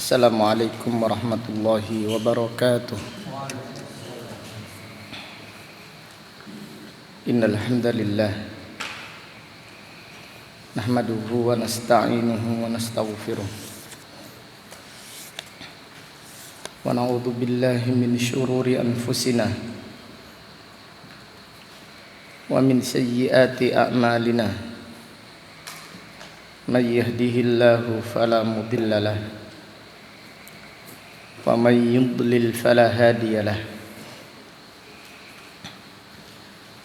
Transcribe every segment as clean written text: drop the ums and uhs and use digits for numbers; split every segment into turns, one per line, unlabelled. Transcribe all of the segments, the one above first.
Assalamualaikum warahmatullahi wabarakatuh. Innal hamdalillah nahmaduhu wa nasta'inuhu wa nastaghfiruh wa na'udzu billahi min syururi anfusina wa min sayyiati a'malina. May yahdihillahu fala mudilla lahu wa may yudlil fala hadiya lahu.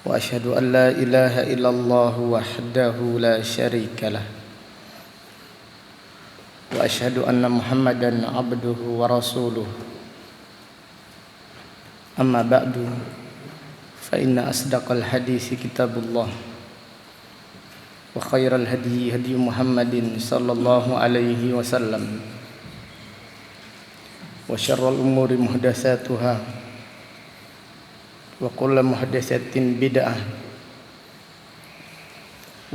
Wa asyhadu an la ilaha illallah wahdahu la syarika lah. Wa asyhadu anna Muhammadan abduhu wa rasuluh. Amma ba'du, fa inna asdaqal hadisi kitabullah wa khairal hadi hadi Muhammadin sallallahu alaihi wasallam wa syarrul umuri muhdatsatuha wa kullu muhdatsatin bid'ah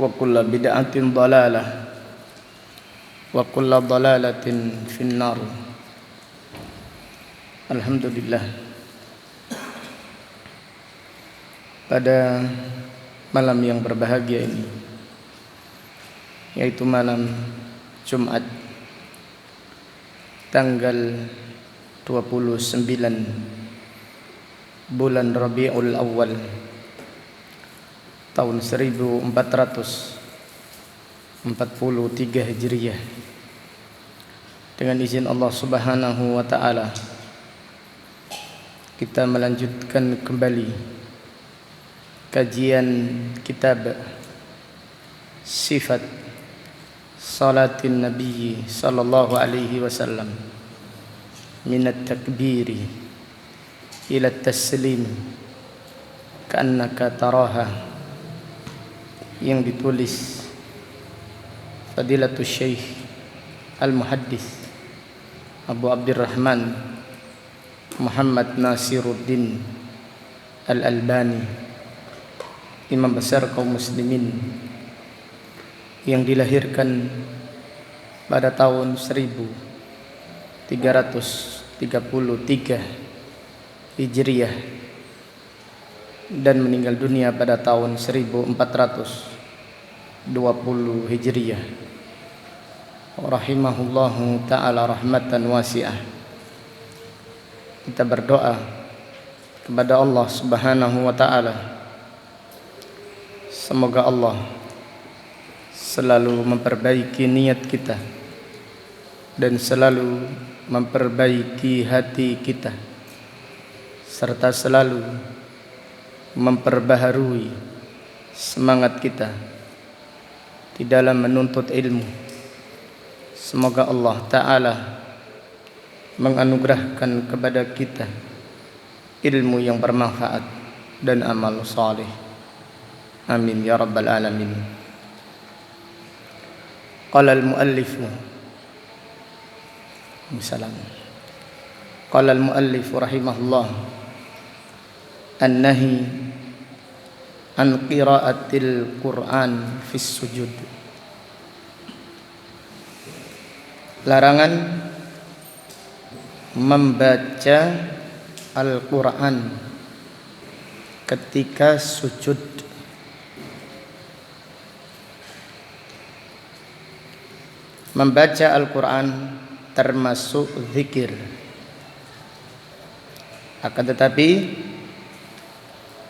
wa kullu bid'atin dhalalah wa kullu dhalalatin finnar. Alhamdulillah, pada malam yang berbahagia ini, yaitu malam Jumat tanggal 29 bulan Rabiul Awal tahun 1443 Hijriah, dengan izin Allah Subhanahu wa taala kita melanjutkan kembali kajian kitab Sifat Salatin Nabi sallallahu alaihi wasallam minat takbiri ila taslim ka'annaka taraha, yang ditulis Fadilatul Syekh Al-Muhaddis Abu Abdurrahman Muhammad Nasiruddin Al-Albani, imam besar kaum muslimin, yang dilahirkan pada tahun 1333 Hijriah dan meninggal dunia pada tahun 1420 Hijriah, rahimahullahu ta'ala rahmatan wasi'ah. Kita berdoa kepada Allah Subhanahu wa ta'ala, semoga Allah selalu memperbaiki niat kita dan selalu memperbaiki hati kita, serta selalu memperbaharui semangat kita di dalam menuntut ilmu. Semoga Allah Ta'ala menganugerahkan kepada kita ilmu yang bermanfaat dan amal saleh. Amin ya rabbal alamin. Qala al-muallifu Qala al-muallif rahimahullah, an-nahi an qiraatil Qur'an fis sujud. Larangan membaca Al-Qur'an ketika sujud. Membaca Al-Qur'an termasuk zikir, akan tetapi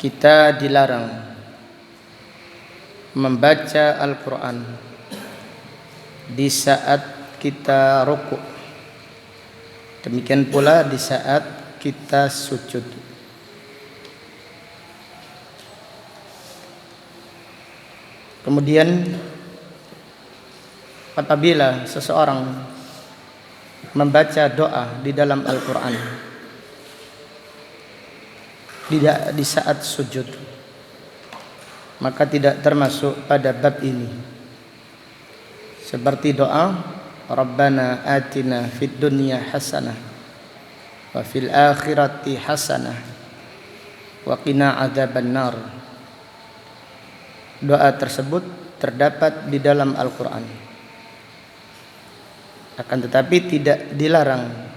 kita dilarang membaca Al-Quran di saat kita rukuk, demikian pula di saat kita sujud. Kemudian apabila seseorang membaca doa di dalam Al-Quran tidak di saat sujud, maka tidak termasuk pada bab ini. Seperti doa Rabbana atina fid dunya hasanah wa fil akhirati hasanah wa qina adzabannar. Doa tersebut terdapat di dalam Al-Quran. Akan tetapi tidak dilarang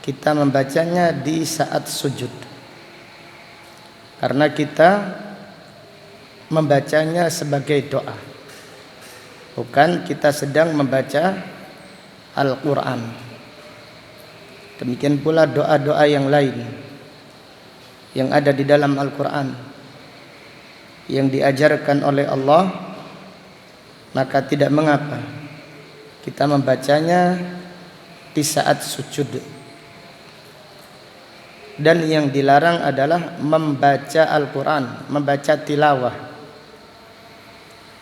kita membacanya di saat sujud, karena kita membacanya sebagai doa, bukan kita sedang membaca Al-Quran. Demikian pula doa-doa yang lain yang ada di dalam Al-Quran yang diajarkan oleh Allah, maka tidak mengapa kita membacanya di saat sujud. Dan yang dilarang adalah membaca Al-Quran, membaca tilawah,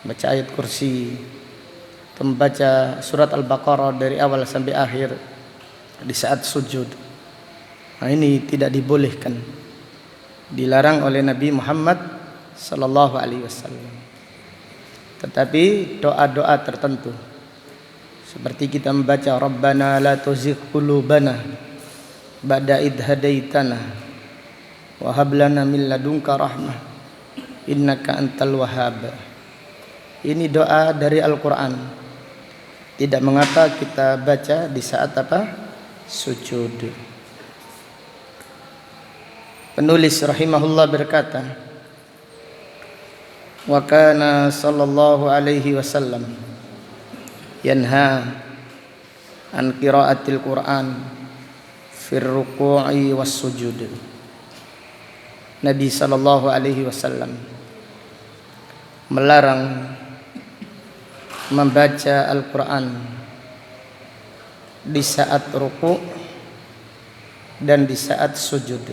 membaca ayat kursi, membaca surat Al-Baqarah dari awal sampai akhir di saat sujud. Nah, ini tidak dibolehkan, dilarang oleh Nabi Muhammad sallallahu alaihi wasallam. Tetapi doa-doa tertentu seperti kita membaca Rabbana la tuzigh qulubana ba'da idh hadaitana wa hab lana min ladunka rahmah innaka antal wahhab. Ini doa dari Al-Quran. Tidak mengapa kita baca di saat apa? Sujud. Penulis rahimahullah berkata, wa kana sallallahu alaihi wasallam yanha an qiraatil Qur'an fir ruku'i was sujud. Nabi sallallahu alaihi wasallam melarang membaca Al-Quran di saat ruku' dan di saat sujud.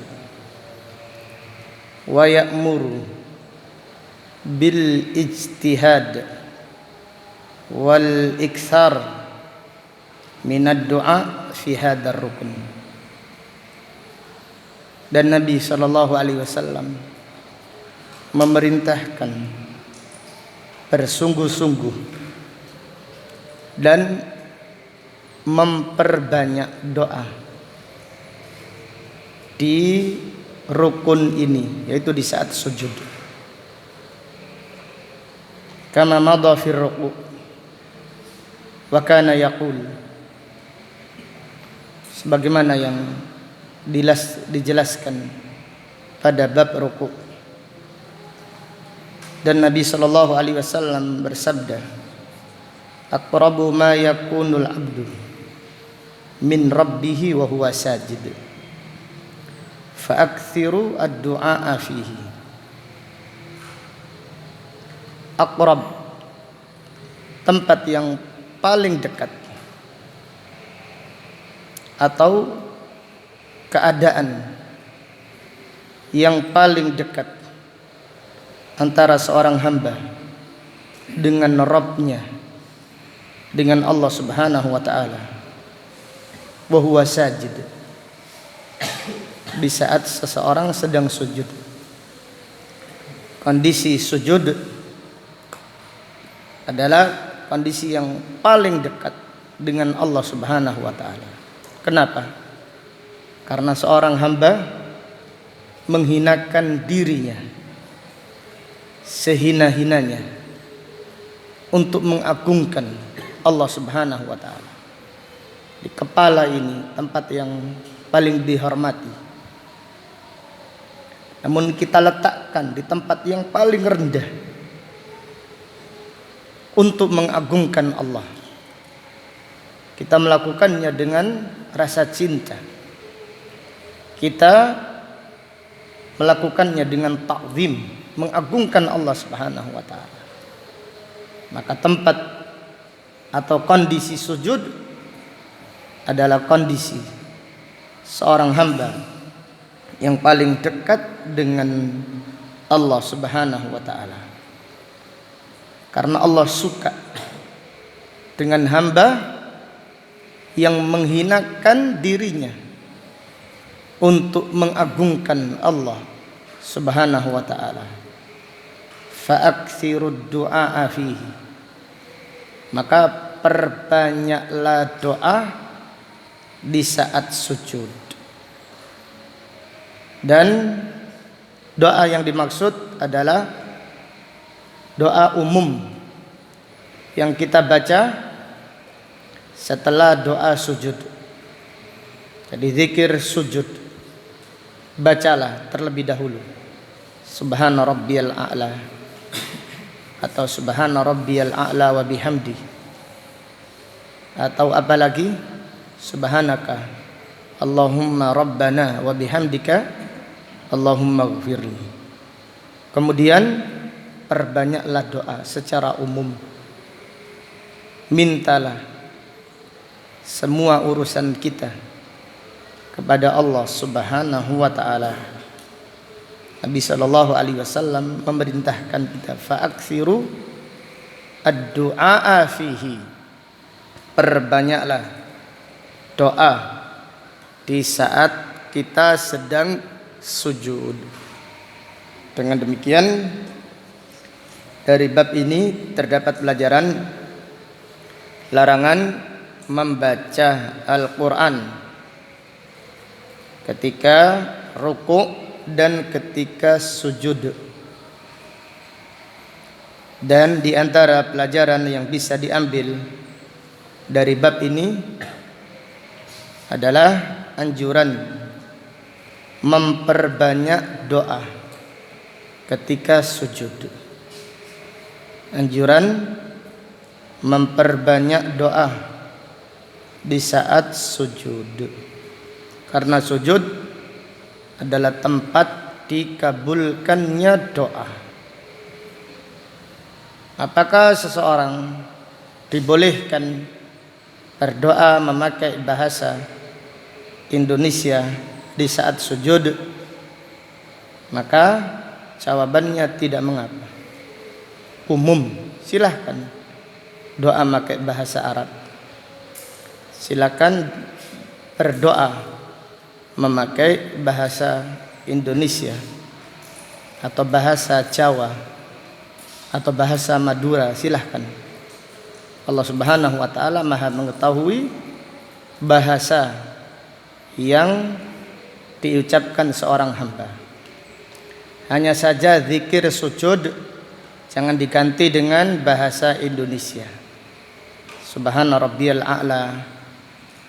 Wa ya'muru bil ijtihad wal iktsar minad du'a fi hadzal rukun. Dan Nabi sallallahu alaihi wasallam memerintahkan bersungguh-sungguh dan memperbanyak doa di rukun ini, yaitu di saat sujud. Kama madha fi ruku' wa kana yaqul, sebagaimana yang dijelaskan pada bab ruku'. Dan Nabi sallallahu alaihi wasallam bersabda, aqrabu ma yakunul abdu min rabbihi wa huwa sajid fa aktsiru ad-du'a fihi. Aqrab, tempat yang paling dekat atau keadaan yang paling dekat antara seorang hamba dengan Rabbnya, dengan Allah Subhanahu wa taala, wa huwa sajid, di saat seseorang sedang sujud. Kondisi sujud adalah kondisi yang paling dekat dengan Allah Subhanahu wa taala. Kenapa? Karena seorang hamba menghinakan dirinya sehina-hinanya untuk mengagungkan Allah Subhanahu wa taala. Di kepala ini tempat yang paling dihormati, namun kita letakkan di tempat yang paling rendah untuk mengagungkan Allah. Kita melakukannya dengan rasa cinta, kita melakukannya dengan ta'zim, mengagungkan Allah Subhanahu wa taala. Maka tempat atau kondisi sujud adalah kondisi seorang hamba yang paling dekat dengan Allah Subhanahu wa taala. Karena Allah suka dengan hamba yang menghinakan dirinya untuk mengagungkan Allah Subhanahu wa taala. Fa'aktsirud du'a fihi, maka perbanyaklah doa di saat sujud. Dan doa yang dimaksud adalah doa umum yang kita baca setelah doa sujud. Jadi zikir sujud, bacalah terlebih dahulu Subhana rabbiyal a'la atau Subhana rabbiyal a'la wa bihamdi, atau apalagi Subhanaka Allahumma rabbana wa bihamdika Allahumma ghfirli. Kemudian perbanyaklah doa secara umum. Mintalah semua urusan kita kepada Allah Subhanahu wa taala. Nabi sallallahu alaihi wasallam memerintahkan kita fa'aksiru ad-du'a fihi. Perbanyaklah doa di saat kita sedang sujud. Dengan demikian dari bab ini terdapat pelajaran larangan membaca Al-Qur'an ketika ruku' dan ketika sujud. Dan di antara pelajaran yang bisa diambil dari bab ini adalah anjuran memperbanyak doa ketika sujud. Anjuran memperbanyak doa di saat sujud. Karena sujud adalah tempat dikabulkannya doa. Apakah seseorang dibolehkan berdoa memakai bahasa Indonesia di saat sujud? Maka jawabannya tidak mengapa. Umum, silahkan doa memakai bahasa Arab. Silakan berdoa memakai bahasa Indonesia atau bahasa Jawa atau bahasa Madura, silahkan. Allah Subhanahu wa taala Maha mengetahui bahasa yang diucapkan seorang hamba. Hanya saja zikir sujud jangan diganti dengan bahasa Indonesia. Subhana rabbiyal a'la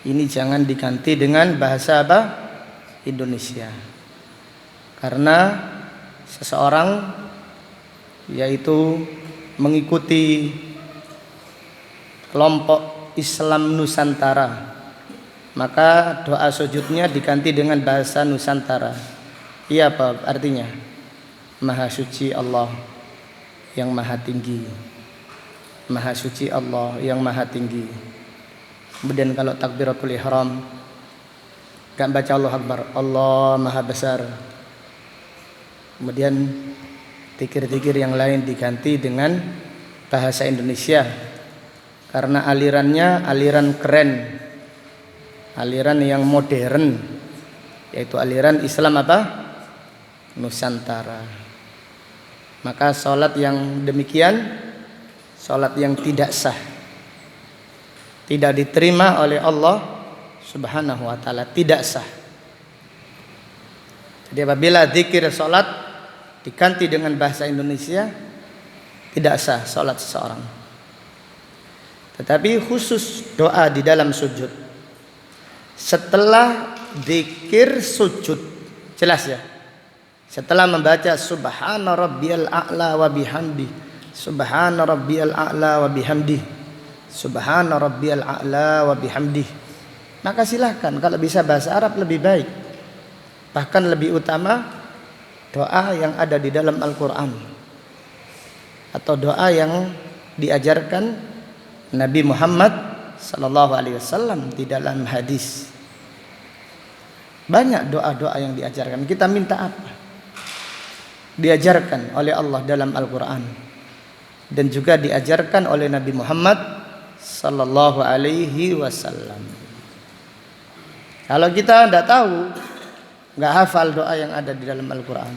ini jangan diganti dengan bahasa apa? Indonesia. Karena seseorang yaitu mengikuti kelompok Islam Nusantara, maka doa sujudnya diganti dengan bahasa Nusantara. Iya apa artinya? Maha suci Allah yang maha tinggi. Maha suci Allah yang maha tinggi. Kemudian kalau takbiratul ihram gak baca Allah Akbar, Allah maha besar. Kemudian zikir-zikir yang lain diganti dengan bahasa Indonesia. Karena alirannya aliran keren, aliran yang modern, yaitu aliran Islam apa? Nusantara. Maka sholat yang demikian sholat yang tidak sah, tidak diterima oleh Allah Subhanahu wa ta'ala, tidak sah. Jadi apabila zikir sholat diganti dengan bahasa Indonesia, tidak sah sholat seseorang. Tetapi khusus doa di dalam sujud, setelah zikir sujud, jelas ya, setelah membaca Subhana rabbiyal a'la wa bihamdi, Subhana rabbiyal a'la wa bihamdi, Subhana rabbiyal a'la wa bihamdi, maka silahkan kalau bisa bahasa Arab lebih baik. Bahkan lebih utama doa yang ada di dalam Al-Quran atau doa yang diajarkan Nabi Muhammad sallallahu alaihi wasallam di dalam hadis. Banyak doa-doa yang diajarkan. Kita minta apa? Diajarkan oleh Allah dalam Al-Quran dan juga diajarkan oleh Nabi Muhammad sallallahu alaihi wasallam. Kalau kita tidak tahu, nggak hafal doa yang ada di dalam Al-Quran,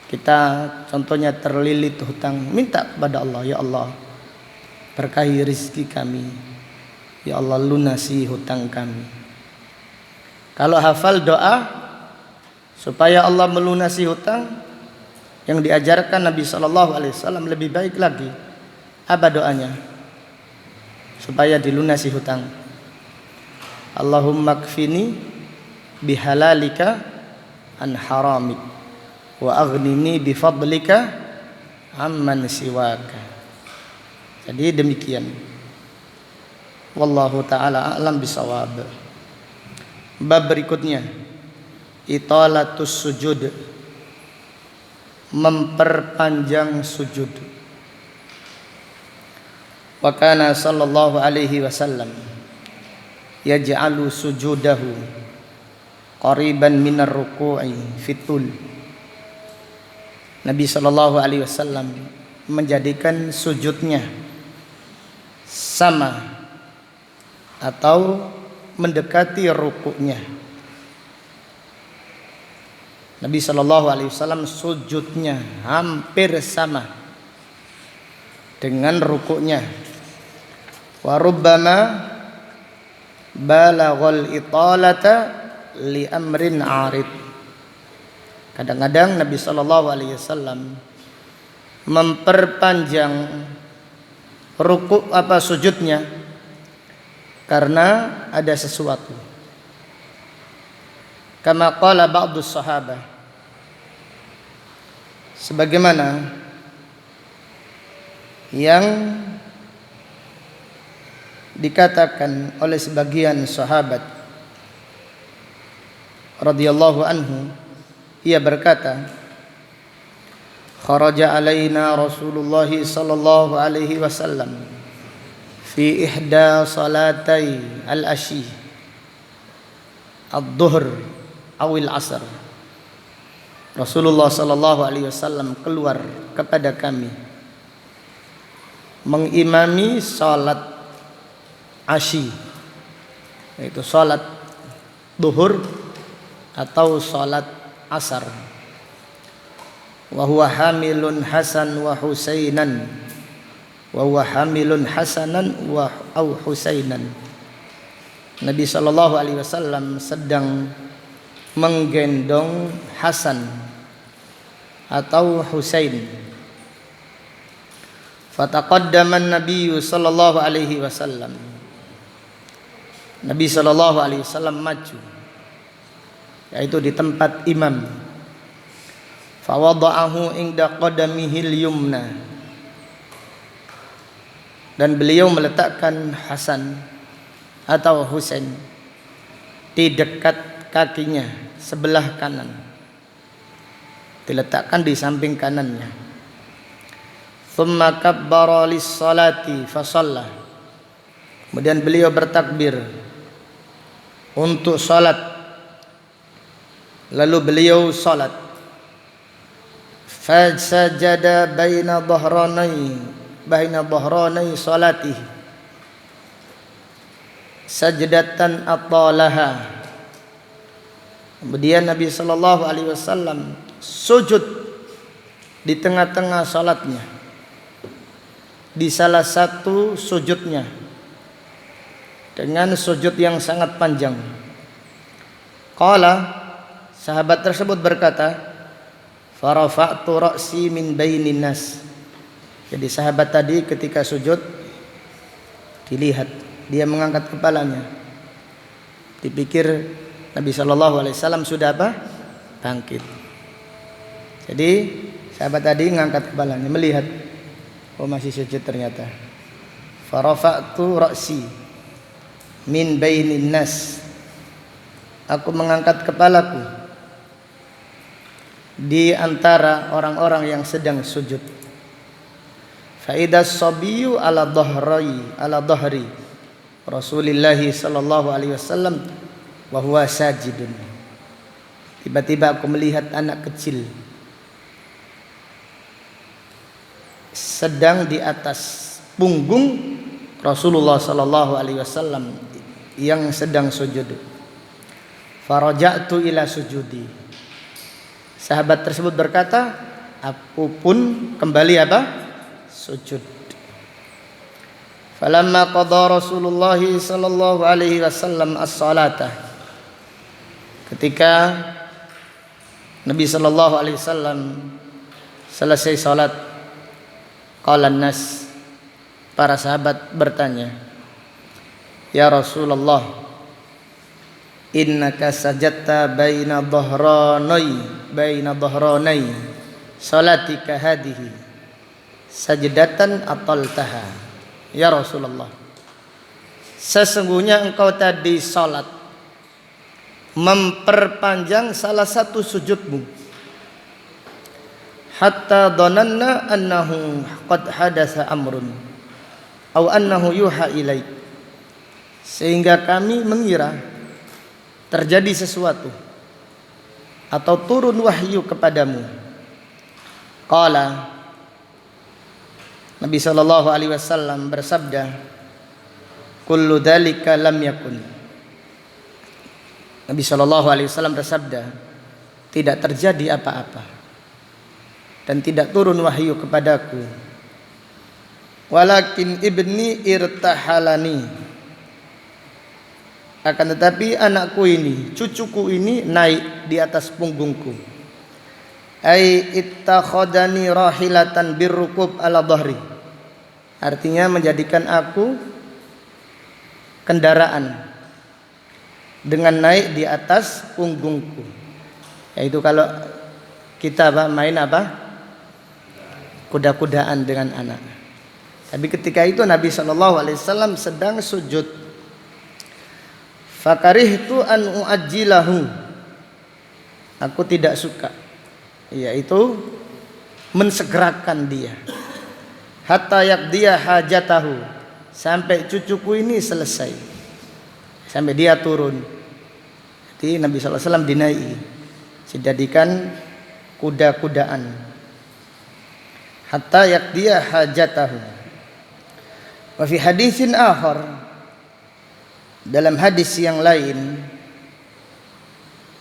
kita contohnya terlilit hutang, minta kepada Allah, ya Allah berkahi rizki kami, ya Allah lunasi hutang kami. Kalau hafal doa supaya Allah melunasi hutang yang diajarkan Nabi SAW lebih baik lagi. Apa doanya? supaya dilunasi hutang. Allahumma kfini bihalalika an haramik wa aghnini bifadlika amman siwaka. Jadi demikian. Wallahu ta'ala a'lam bisawab. Bab berikutnya, italatus sujud, memperpanjang sujud. Wa kana sallallahu alaihi wasallam yaj'alu sujudahu qariban minar ruku'i fitul. Nabi sallallahu alaihi wasallam menjadikan sujudnya sama atau mendekati rukuknya. Nabi sallallahu alaihi wasallam sujudnya hampir sama dengan rukuknya. Wa rubbama balaghal italata li amrin arid. Kadang-kadang Nabi sallallahu alaihi wasallam memperpanjang rukuk sujudnya karena ada sesuatu. Kama qala ba'dus sahabah, sebagaimana yang dikatakan oleh sebagian sahabat radhiyallahu anhu, ia berkata, kharaja alaina Rasulullah sallallahu alaihi wasallam fi ihda salatai al-ashi ad-dhuhr awil asr. Rasulullah sallallahu alaihi wasallam keluar kepada kami mengimami salat asyi, yaitu salat duhur atau salat asar. Wa huwa hamilun Hasan wa Husainan, wa huwa hamilun Hasanan wa au Husainan. Nabi sallallahu alaihi wasallam sedang menggendong Hasan atau Husain. Fataqaddama an-nabiy sallallahu alaihi wasallam. Nabi sallallahu alaihi wasallam maju, yaitu di tempat imam. Fawada'ahu inda qadamihil yumna, dan beliau meletakkan Hasan atau Husain di dekat kakinya sebelah kanan, diletakkan di samping kanannya. Thumma kabbara lis-salati fa shalla, kemudian beliau bertakbir untuk salat, lalu beliau salat. Fasajada baina dhahranai salatihi sajdatan atalaha. Kemudian Nabi sallallahu alaihi wasallam sujud di tengah-tengah salatnya, di salah satu sujudnya dengan sujud yang sangat panjang. Qala, sahabat tersebut berkata, farafa'tu ra'si min bainin nas. Jadi sahabat tadi ketika sujud dilihat dia mengangkat kepalanya, dipikir Nabi sallallahu alaihi wasallam sudah bangkit. Jadi sahabat tadi mengangkat kepalanya, melihat, oh masih sujud ternyata. Farafa'tu ra'si min bainin nas, aku mengangkat kepalaku di antara orang-orang yang sedang sujud. Faidas sabiyyu ala dhahri Rasulillah sallallahu alaihi wasallam wa huwa sajidun. Tiba-tiba aku melihat anak kecil sedang di atas punggung Rasulullah sallallahu alaihi wasallam yang sedang sujud. Faraja'tu ila sujudi. Sahabat tersebut berkata, aku pun kembali sujud. Falamma qada Rasulullah sallallahu alaihi wasallam as-salata, ketika Nabi sallallahu alaihi wasallam selesai salat, qala an-nas, para sahabat bertanya, Ya Rasulullah, innaka sajadta baina dhahranai salatika hadhihi sajdatan ataltaha. Ya Rasulullah, sesungguhnya engkau tadi salat memperpanjang salah satu sujudmu, hatta dhananna annahu qad hadatsa amrun aw annahu yuha ilaik, sehingga kami mengira terjadi sesuatu atau turun wahyu kepadamu. Qala, Nabi sallallahu alaihi wasallam bersabda, kullu dzalika lam yakun. Nabi sallallahu alaihi wasallam bersabda, tidak terjadi apa-apa dan tidak turun wahyu kepadaku. Walakin ibni irtahalani, akan tetapi anakku ini, cucuku ini naik di atas punggungku. Ai ittakhadani rahilatan birrukub ala dhahri, artinya menjadikan aku kendaraan dengan naik di atas punggungku. Yaitu kalau kita main kuda-kudaan dengan anak. Tapi ketika itu Nabi SAW sedang sujud. Fakarihtu an uajjilahu, aku tidak suka, yaitu mensegerakan dia, hatta yaqdiya hajatahu, sampai cucuku ini selesai, sampai dia turun. Jadi Nabi SAW dinaiki, dijadikan kuda-kudaan, hatta yaqdiya hajatahu. Wa fi hadisin akhar, dalam hadis yang lain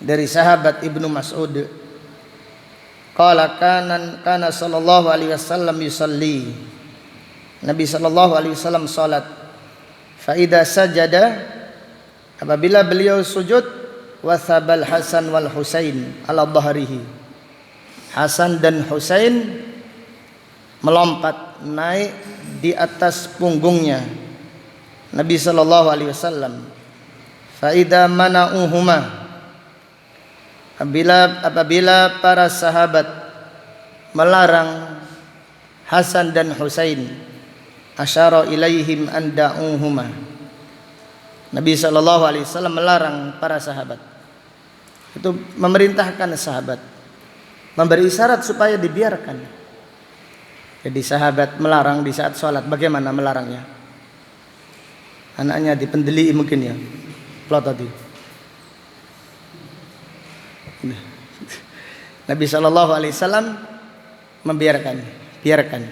dari sahabat Ibnu Mas'ud, qala kana sallallahu alaihi wasallam yusalli, Nabi sallallahu alaihi wasallam salat, fa idza sajada, apabila beliau sujud, wasabal Hasan wal Husain ala dhahrihi, Hasan dan Husain melompat naik di atas punggungnya Nabi sallallahu alaihi wasallam. Fa idza mana'uhuma, apabila para sahabat melarang Hasan dan Husain, asyara ilaihim an da'uhuma, Nabi sallallahu alaihi wasallam melarang para sahabat, itu memerintahkan sahabat, memberi isyarat supaya dibiarkan. Jadi sahabat melarang di saat sholat, bagaimana melarangnya? Anaknya dipendeli mungkin ya, plot tadi. Nabi sallallahu alaihi wasallam membiarkan, biarkan.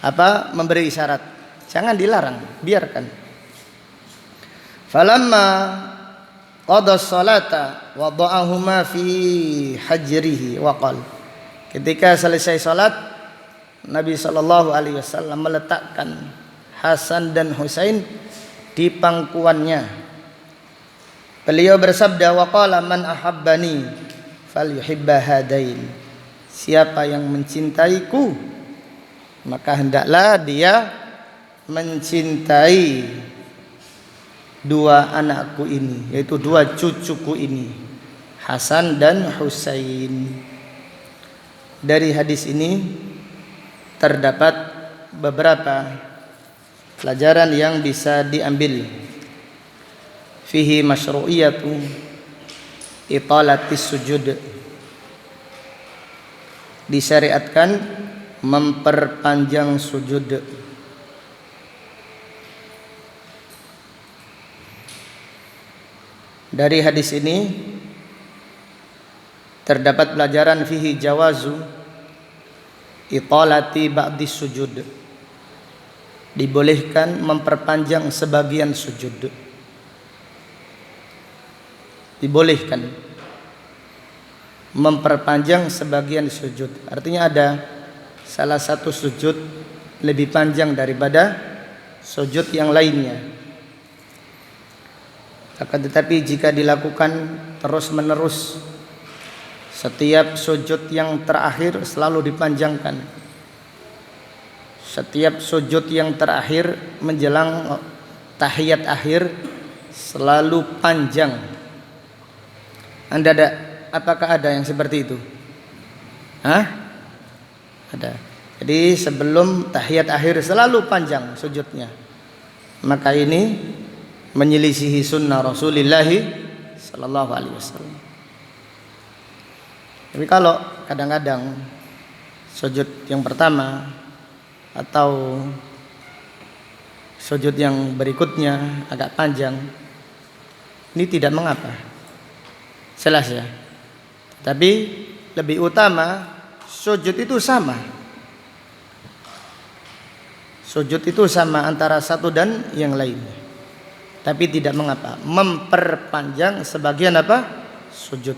Apa? Memberi isyarat, jangan dilarang, biarkan. Falamma qada sholata wada'ahuma fi hajrihi wa qala, ketika selesai salat Nabi sallallahu alaihi wasallam meletakkan Hasan dan Husain di pangkuannya. Beliau bersabda, wa qala man ahabbani falyuhibba hadain, siapa yang mencintaiku maka hendaklah dia mencintai dua anakku ini, yaitu dua cucuku ini, Hasan dan Husain. Dari hadis ini terdapat beberapa pelajaran yang bisa diambil. Fihi masyru'iyatu italatis sujud, disyariatkan memperpanjang sujud. Dari hadis ini terdapat pelajaran fihi jawazu italati ba'dis sujud, dibolehkan memperpanjang sebagian sujud. Dibolehkan memperpanjang sebagian sujud, artinya ada salah satu sujud lebih panjang daripada sujud yang lainnya. Akan tetapi jika dilakukan terus menerus, setiap sujud yang terakhir selalu dipanjangkan, setiap sujud yang terakhir menjelang tahiyat akhir selalu panjang. Apakah ada yang seperti itu? Ada. Jadi sebelum tahiyat akhir selalu panjang sujudnya. Maka ini menyelisihi sunnah Rasulullah sallallahu alaihi wasallam. Tapi kalau kadang-kadang sujud yang pertama atau sujud yang berikutnya agak panjang, ini tidak mengapa, jelas ya. Tapi lebih utama sujud itu sama. Sujud itu sama antara satu dan yang lainnya. Tapi tidak mengapa memperpanjang sebagian sujud.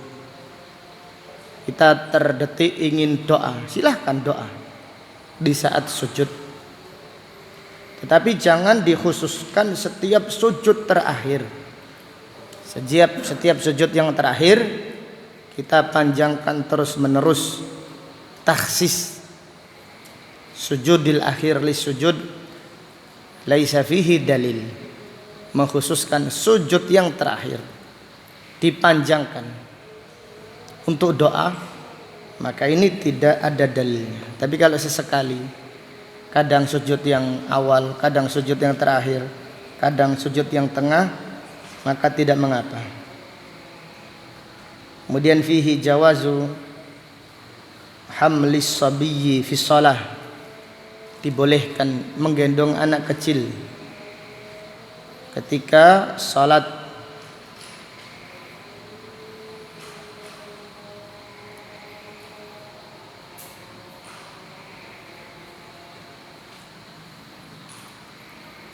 Kita terdetik ingin doa, silahkan doa di saat sujud. Tetapi jangan dikhususkan setiap sujud terakhir. Setiap sujud yang terakhir kita panjangkan terus menerus. Takhsis sujudil akhir li sujud laisa fihi dalil. Mengkhususkan sujud yang terakhir dipanjangkan untuk doa, maka ini tidak ada dalilnya. Tapi kalau sesekali, kadang sujud yang awal, kadang sujud yang terakhir, kadang sujud yang tengah, maka tidak mengapa. Kemudian fihi jawazu hamlis sabiyyi fi shalah, dibolehkan menggendong anak kecil ketika salat.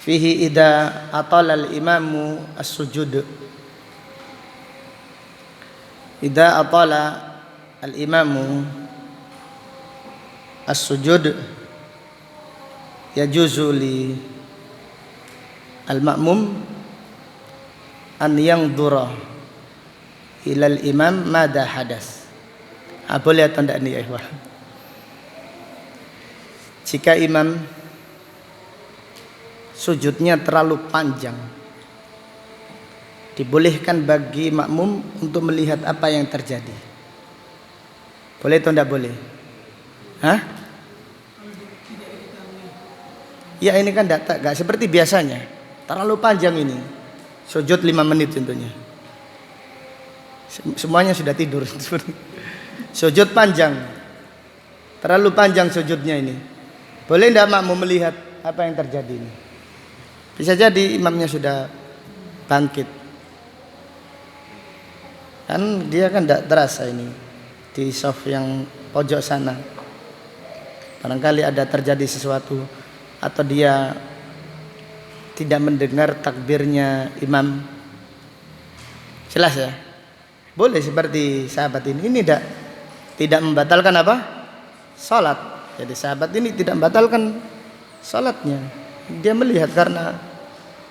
Fihi idza atala al-imamu as-sujud, idza atala al-imamu as-sujud yajuzu li al-ma'mum an yanzura ilal imam mada hadas. Boleh atau tidak nih ya? Jika imam sujudnya terlalu panjang, dibolehkan bagi makmum untuk melihat apa yang terjadi. Boleh atau tidak boleh? Ya ini kan tidak seperti biasanya. Terlalu panjang ini. Sujud 5 menit tentunya. Semuanya sudah tidur. Sujud panjang. Terlalu panjang sujudnya ini. Boleh tidak makmum melihat apa yang terjadi ini? Bisa jadi imamnya sudah bangkit. Kan dia kan tidak terasa ini di shaf yang pojok sana. Barangkali ada terjadi sesuatu atau dia tidak mendengar takbirnya imam. Jelas ya? Boleh seperti sahabat ini. Ini tidak membatalkan salat. Jadi sahabat ini tidak membatalkan salatnya. Dia melihat karena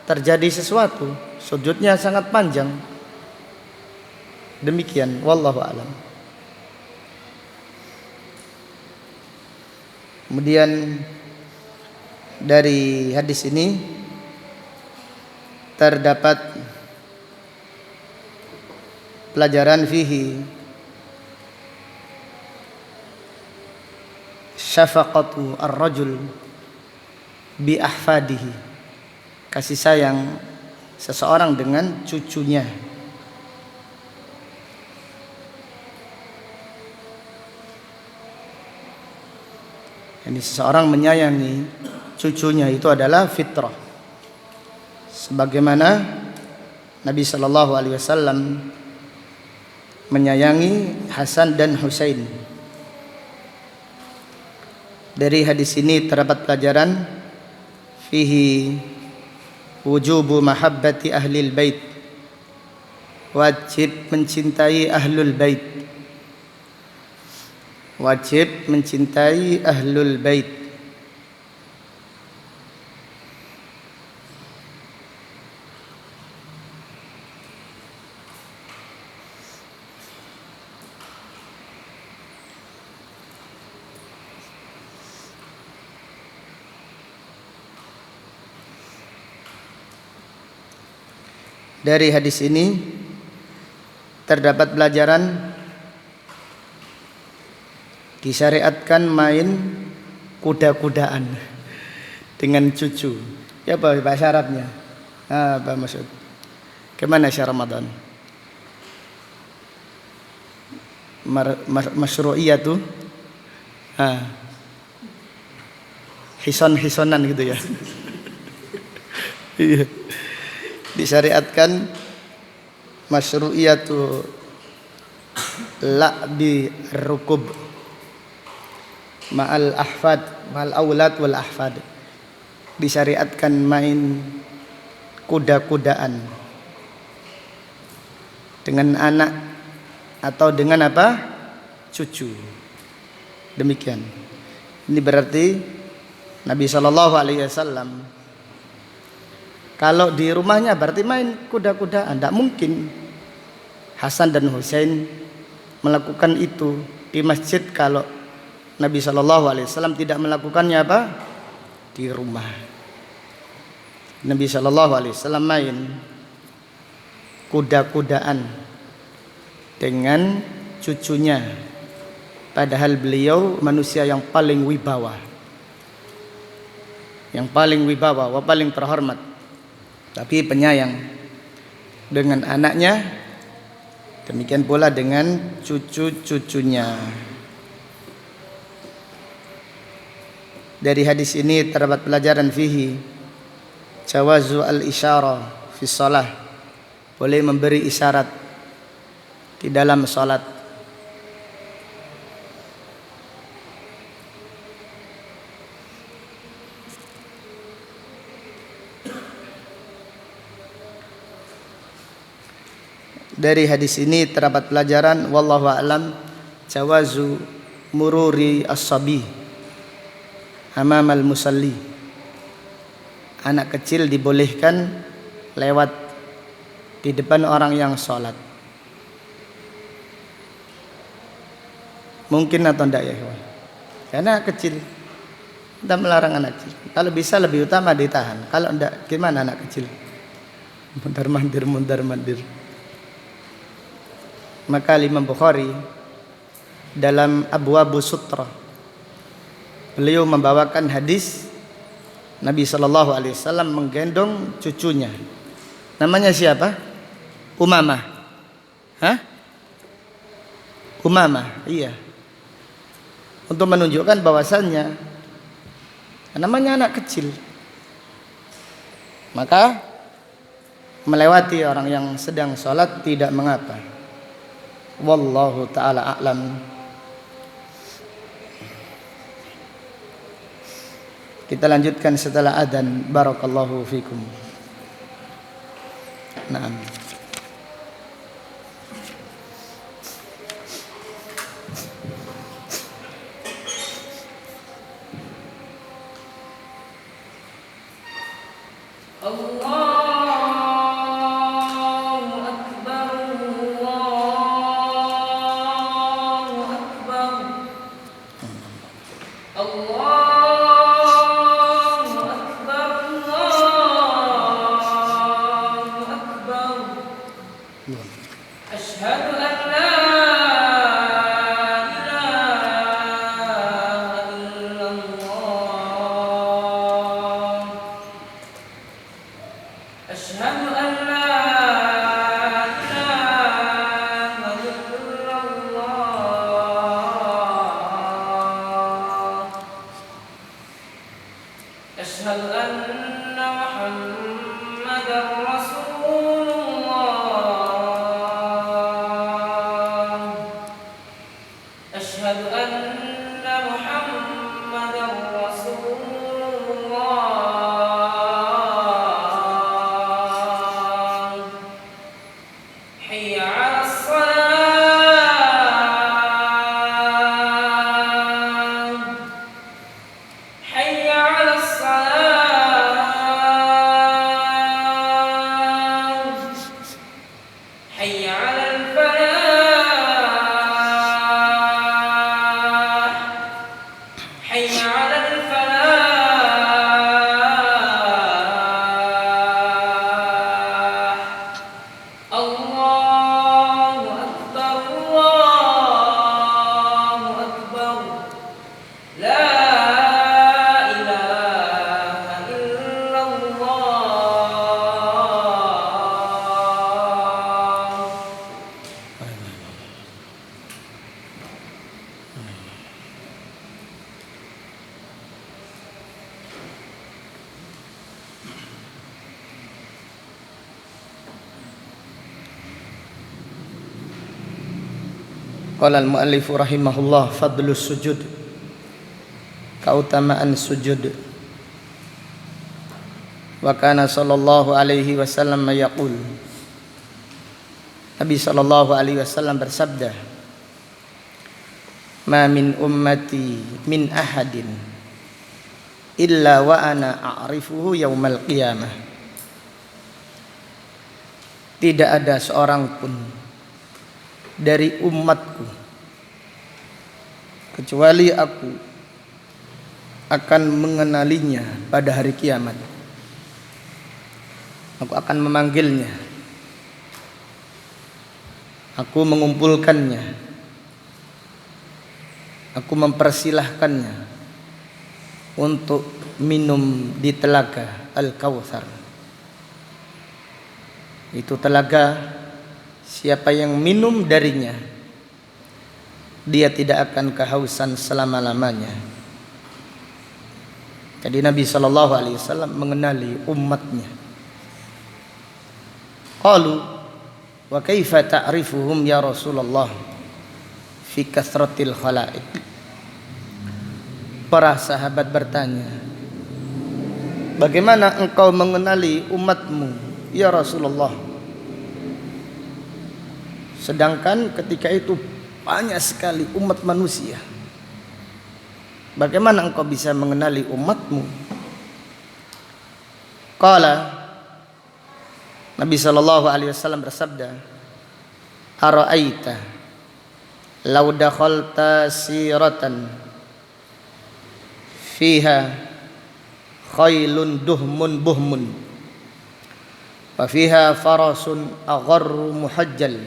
terjadi sesuatu, sujudnya sangat panjang. Demikian, wallahu a'lam. Kemudian dari hadis ini terdapat pelajaran fihi syafaqatu ar-rajul bi ahfadihi, kasih sayang seseorang dengan cucunya. Ini seseorang menyayangi cucunya itu adalah fitrah. Sebagaimana Nabi sallallahu alaihi wasallam menyayangi Hasan dan Husain. Dari hadis ini terdapat pelajaran fihi wujubu mahabbati ahlil bait, wajib mencintai ahlul bait, wajib mencintai ahlul bait. Dari hadis ini terdapat pelajaran disyariatkan main kuda-kudaan dengan cucu. Ya apa bahasa Arabnya? Apa maksud? Kemana Syah Ramadan? Masyru'iyatu hison-hisonan gitu ya. Iya. Disyariatkan masyru'iyatu la'bi rukub ma'al ahfad, ma'al aulad wal ahfad. Disyariatkan main kuda-kudaan dengan anak atau dengan apa? Cucu. Demikian. Ini berarti Nabi SAW kalau di rumahnya berarti main kuda-kudaan. Tidak mungkin Hasan dan Husain melakukan itu di masjid kalau Nabi SAW tidak melakukannya apa? Di rumah. Nabi SAW main kuda-kudaan dengan cucunya. Padahal beliau manusia yang paling wibawa. Yang paling wibawa, paling terhormat. Tapi penyayang dengan anaknya, demikian pula dengan cucu-cucunya. Dari hadis ini terdapat pelajaran fihi jawazu al-isyarah fi shalah. Boleh memberi isyarat di dalam salat. Dari hadis ini terdapat pelajaran wallahu a'lam jawazu mururi as-sabi amamal musalli. Anak kecil dibolehkan lewat di depan orang yang sholat. Mungkin atau tidak ya? Karena anak kecil, kita melarang anak kecil. Kalau bisa lebih utama ditahan. Kalau tidak, gimana anak kecil? Mundar-mandir. Maka Imam Bukhari dalam Abwabu Sutra beliau membawakan hadis Nabi SAW menggendong cucunya. Namanya siapa? Umamah. Umamah, iya. Untuk menunjukkan bahwasannya namanya anak kecil. Maka melewati orang yang sedang sholat tidak mengapa. Wallahu ta'ala a'lam. Kita lanjutkan setelah adzan. Barakallahu fikum. Naam. Qala al-muallif rahimahullah, fadlus sujud, keutamaan sujud. Wa kana sallallahu alaihi wasallam yaqul, Nabi sallallahu alaihi wasallam bersabda, ma min ummati min ahadin illa wa ana a'rifuhu yaumal qiyamah. Tidak ada seorang pun dari umatku kecuali aku akan mengenalinya pada hari kiamat. Aku akan memanggilnya, aku mengumpulkannya, aku mempersilahkannya untuk minum di telaga Al-Kautsar. Itu telaga, siapa yang minum darinya, dia tidak akan kehausan selama-lamanya. Jadi Nabi SAW mengenali umatnya. Qalu wa kaifa ta'rifuhum ya Rasulullah fi kasratil khalaiq. Para sahabat bertanya, bagaimana engkau mengenali umatmu ya Rasulullah, sedangkan ketika itu banyak sekali umat manusia? Bagaimana engkau bisa mengenali umatmu? Qala, Nabi SAW bersabda, ara'aita law dakhalta siratan fiha khailun duhmun buhmun wa fiha farasun agharru muhajjal.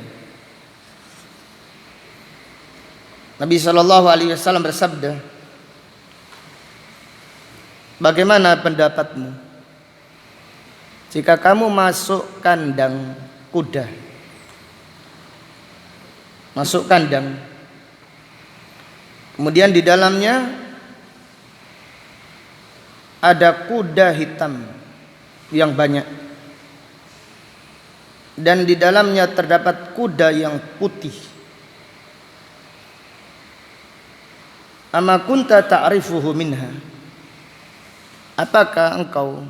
Nabi SAW bersabda, bagaimana pendapatmu jika kamu masuk kandang kuda, masuk kandang, kemudian di dalamnya ada kuda hitam yang banyak, dan di dalamnya terdapat kuda yang putih. Ama kunta ta'rifuhu minha, apakah engkau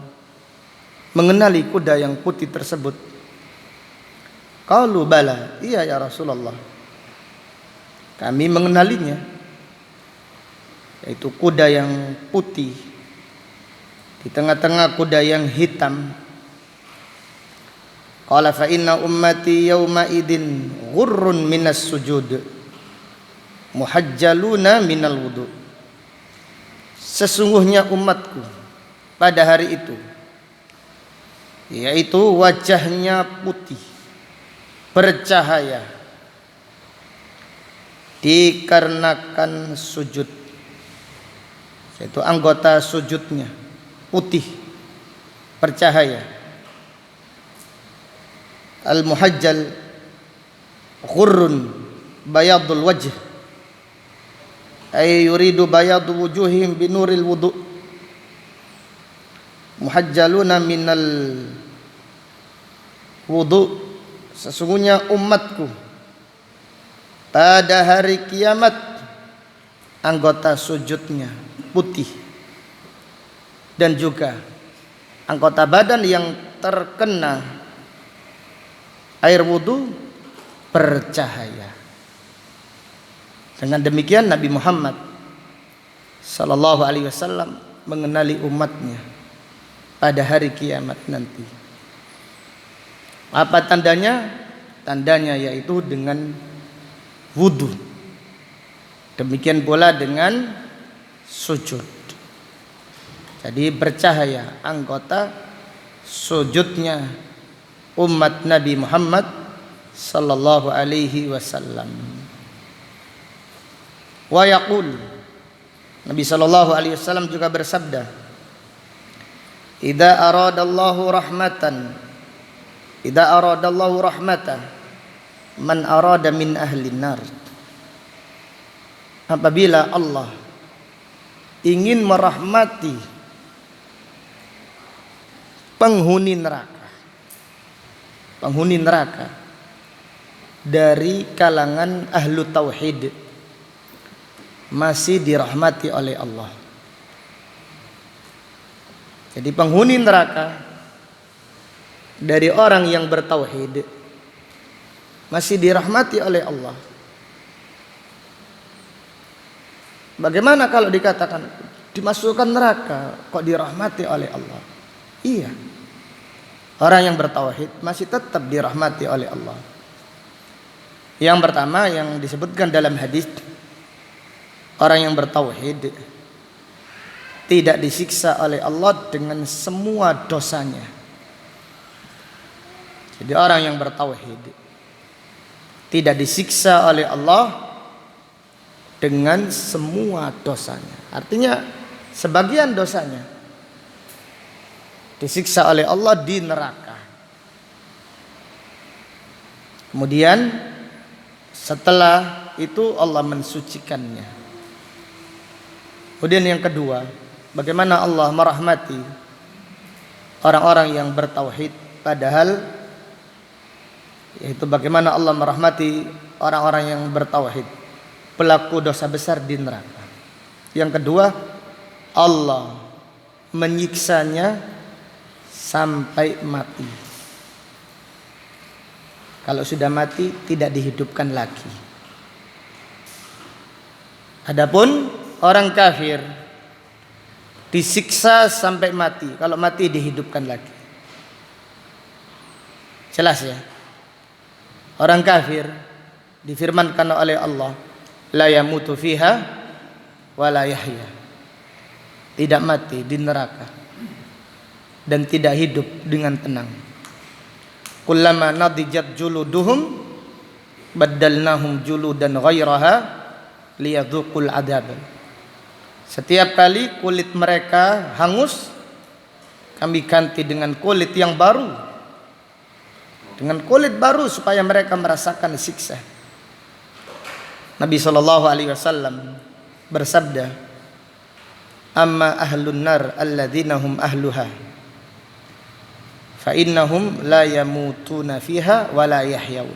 mengenali kuda yang putih tersebut? Qalu bala, iya ya Rasulullah, kami mengenalinya, yaitu kuda yang putih, di tengah-tengah kuda yang hitam. Qala fa inna ummati yawma idin ghurrun minas sujud muhajjaluna minal wudu. Sesungguhnya umatku pada hari itu, yaitu wajahnya putih bercahaya dikarenakan sujud, yaitu anggota sujudnya putih bercahaya. Al-muhajjal ghurrun bayadul wajh, ay yuridu bayadu wujuhim binuril wudu. Muhajjaluna minal wudu, sesungguhnya umatku pada hari kiamat anggota sujudnya putih, dan juga anggota badan yang terkena air wudu bercahaya. Dengan demikian Nabi Muhammad sallallahu alaihi wasallam mengenali umatnya pada hari kiamat nanti. Apa tandanya? Tandanya yaitu dengan wudu. Demikian pula dengan sujud. Jadi bercahaya anggota sujudnya umat Nabi Muhammad sallallahu alaihi wasallam. Wa yaqul, Nabi sallallahu alaihi wasallam juga bersabda, idza aradallahu rahmatan man arada min ahli nar. Apabila Allah ingin merahmati penghuni neraka, dari kalangan ahlu tauhid masih dirahmati oleh Allah. Jadi penghuni neraka dari orang yang bertauhid masih dirahmati oleh Allah. Bagaimana kalau dikatakan dimasukkan neraka kok dirahmati oleh Allah? Iya. Orang yang bertauhid masih tetap dirahmati oleh Allah. Yang pertama yang disebutkan dalam hadis, orang yang bertauhid tidak disiksa oleh Allah dengan semua dosanya. Jadi orang yang bertauhid tidak disiksa oleh Allah dengan semua dosanya. Artinya sebagian dosanya disiksa oleh Allah di neraka. Kemudian setelah itu Allah mensucikannya. Kemudian yang kedua, bagaimana Allah merahmati orang-orang yang bertauhid, padahal yaitu bagaimana Allah merahmati orang-orang yang bertauhid, pelaku dosa besar di neraka. Yang kedua, Allah menyiksanya sampai mati. Kalau sudah mati tidak dihidupkan lagi. Adapun orang kafir disiksa sampai mati. Kalau mati dihidupkan lagi. Jelas ya? Orang kafir difirmankan oleh Allah, la yamutu fiha wa la yahya. Tidak mati di neraka dan tidak hidup dengan tenang. Kullama nadijat juluduhum baddalnahum juludan ghairaha liyadzuqul adab. Setiap kali kulit mereka hangus, kami ganti dengan kulit yang baru. Dengan kulit baru supaya mereka merasakan siksa. Nabi SAW bersabda, amma ahlun nar alladzina hum ahluha fa innahum la yamutuna fiha wa la yahyaun.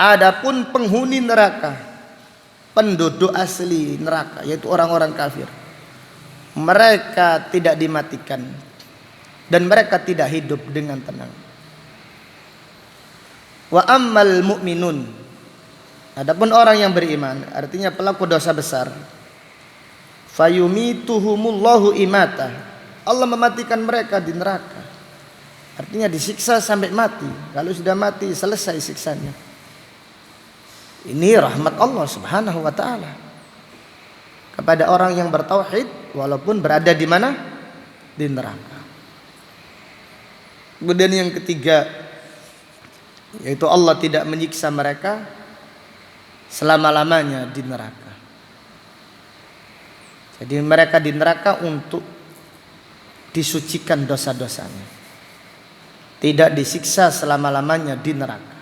Adapun penghuni neraka, penduduk asli neraka, yaitu orang-orang kafir, mereka tidak dimatikan dan mereka tidak hidup dengan tenang. Wa ammal mu'minun, adapun orang yang beriman, artinya pelaku dosa besar, fayumituhumullahu imata, Allah mematikan mereka di neraka. Artinya disiksa sampai mati. Kalau sudah mati selesai siksanya. Ini rahmat Allah Subhanahu wa taala kepada orang yang bertauhid walaupun berada di mana? Di neraka. Kemudian yang ketiga, yaitu Allah tidak menyiksa mereka selama-lamanya di neraka. Jadi mereka di neraka untuk disucikan dosa-dosanya, tidak disiksa selama-lamanya di neraka.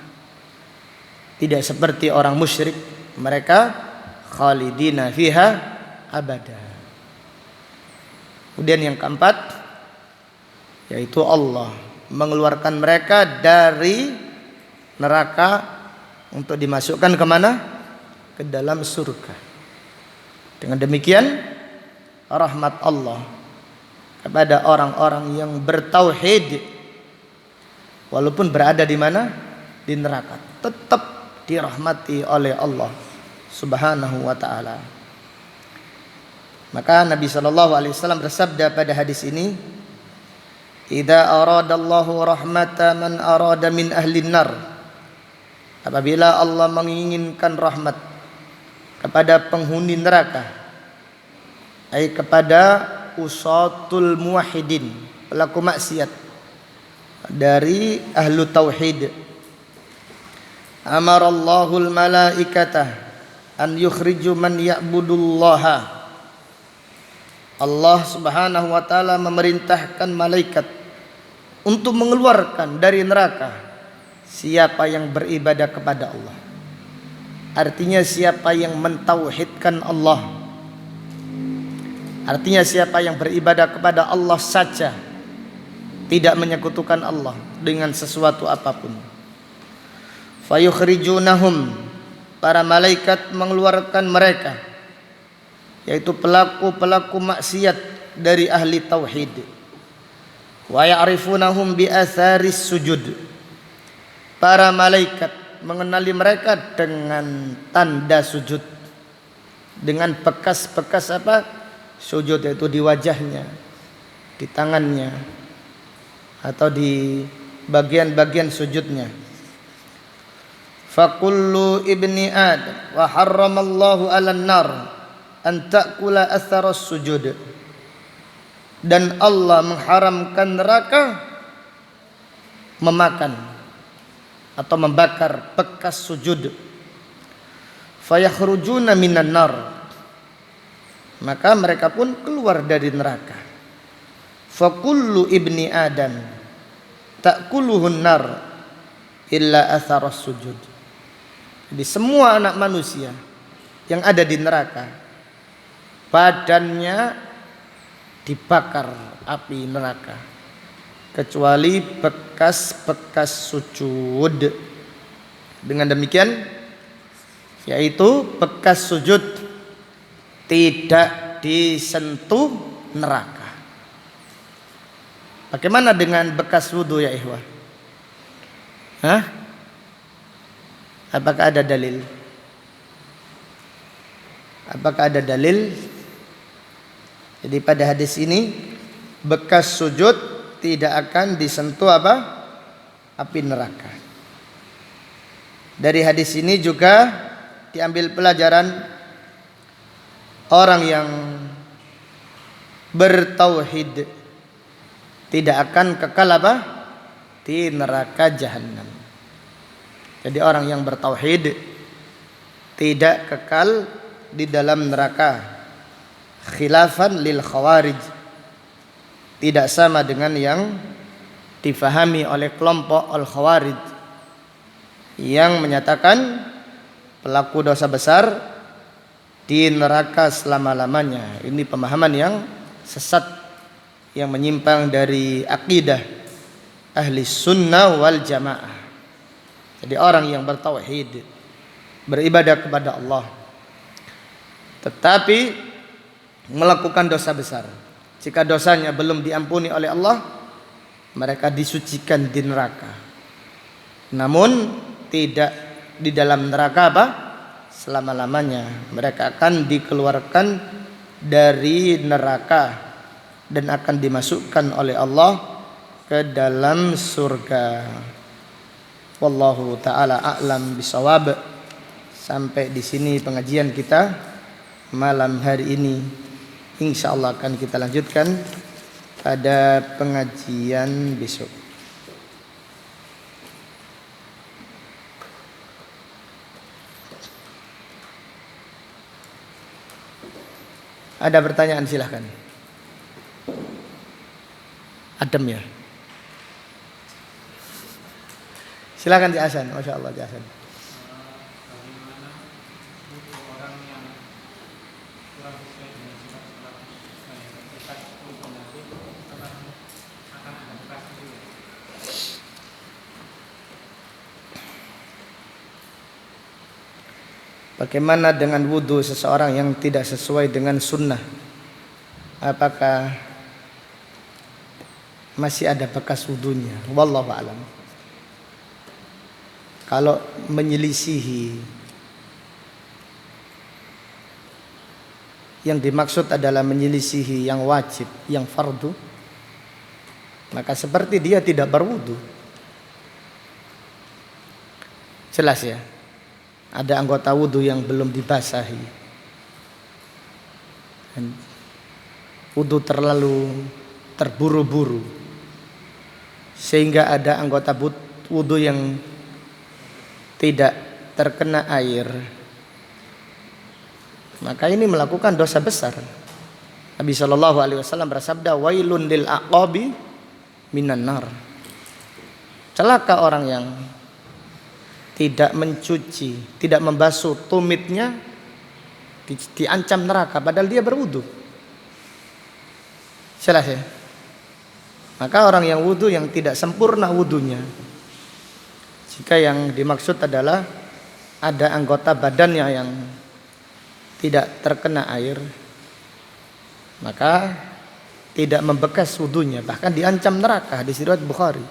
Tidak seperti orang musyrik, mereka khalidina fiha abada. Kemudian yang keempat, yaitu Allah mengeluarkan mereka dari neraka untuk dimasukkan kemana? Ke dalam surga. Dengan demikian rahmat Allah kepada orang-orang yang bertauhid walaupun berada di mana? Di neraka, tetap dirahmati oleh Allah Subhanahu wa taala. Maka Nabi SAW bersabda pada hadis ini, idza aradallahu rahmata man arada min ahli nar, apabila Allah menginginkan rahmat kepada penghuni neraka, ai kepada usatul muwahhidin, pelaku maksiat dari ahlu tauhid, amarallahul malaikata an yukhriju man ya'budullaha, Allah Subhanahu wa taala memerintahkan malaikat untuk mengeluarkan dari neraka siapa yang beribadah kepada Allah. Artinya siapa yang mentauhidkan Allah, artinya siapa yang beribadah kepada Allah saja, tidak menyekutukan Allah dengan sesuatu apapun. Fayukhrijunahum, para malaikat mengeluarkan mereka, yaitu pelaku-pelaku maksiat dari ahli tauhid. Wa ya'rifunahum bi atharis sujud, para malaikat mengenali mereka dengan tanda sujud, dengan bekas-bekas apa? Sujud, yaitu di wajahnya, di tangannya, atau di bagian-bagian sujudnya. Fakullu ibni Adam wa harramallahu 'alan nar an ta'kula atharas sujud, dan Allah mengharamkan neraka memakan atau membakar bekas sujud. Fayakhrujuna minan nar, maka mereka pun keluar dari neraka. Fakullu ibni Adam ta'kuluhun nar illa atharas sujud. Jadi semua anak manusia yang ada di neraka, badannya dibakar api neraka, kecuali bekas-bekas sujud. Dengan demikian, yaitu bekas sujud tidak disentuh neraka. Bagaimana dengan bekas wudu ya ikhwah? Hah? Apakah ada dalil? Apakah ada dalil? Jadi pada hadis ini bekas sujud tidak akan disentuh apa? Api neraka. Dari hadis ini juga diambil pelajaran orang yang bertauhid tidak akan kekal apa? Di neraka jahanam. Jadi orang yang bertauhid tidak kekal di dalam neraka. Khilafan lil khawarij, tidak sama dengan yang difahami oleh kelompok al khawarij yang menyatakan pelaku dosa besar di neraka selama-lamanya. Ini pemahaman yang sesat, yang menyimpang dari akidah ahli sunnah wal jamaah. Jadi orang yang bertauhid, beribadah kepada Allah, tetapi melakukan dosa besar, jika dosanya belum diampuni oleh Allah, mereka disucikan di neraka. Namun tidak di dalam neraka apa? Selama-lamanya. Mereka akan dikeluarkan dari neraka dan akan dimasukkan oleh Allah ke dalam surga. Wallahu ta'ala a'lam bisawab. Sampai di sini pengajian kita malam hari ini. InsyaAllah akan kita lanjutkan pada pengajian besok. Ada pertanyaan silahkan. Adem ya. Silakan Cik Hasan, Masya Allah Cik Hasan. Bagaimana dengan wudhu seseorang yang tidak sesuai dengan sunnah? Apakah masih ada bekas wudhunya? Wallahu a'lam. Kalau menyelisihi, yang dimaksud adalah menyelisihi yang wajib, yang fardu, maka seperti dia tidak berwudu. Jelas ya. Ada anggota wudu yang belum dibasahi. Wudu terlalu terburu-buru, sehingga ada anggota wudu yang tidak terkena air. Maka ini melakukan dosa besar. Nabi SAW bersabda, wailun lil aqabi minan nar. Celaka orang yang tidak mencuci, tidak membasuh tumitnya, diancam neraka padahal dia berwudu. Jelas ya. Maka orang yang wudu yang tidak sempurna wudunya, Jika yang dimaksud adalah ada anggota badannya yang tidak terkena air, maka tidak membekas wudunya, bahkan diancam neraka. Hadis riwayat Bukhari.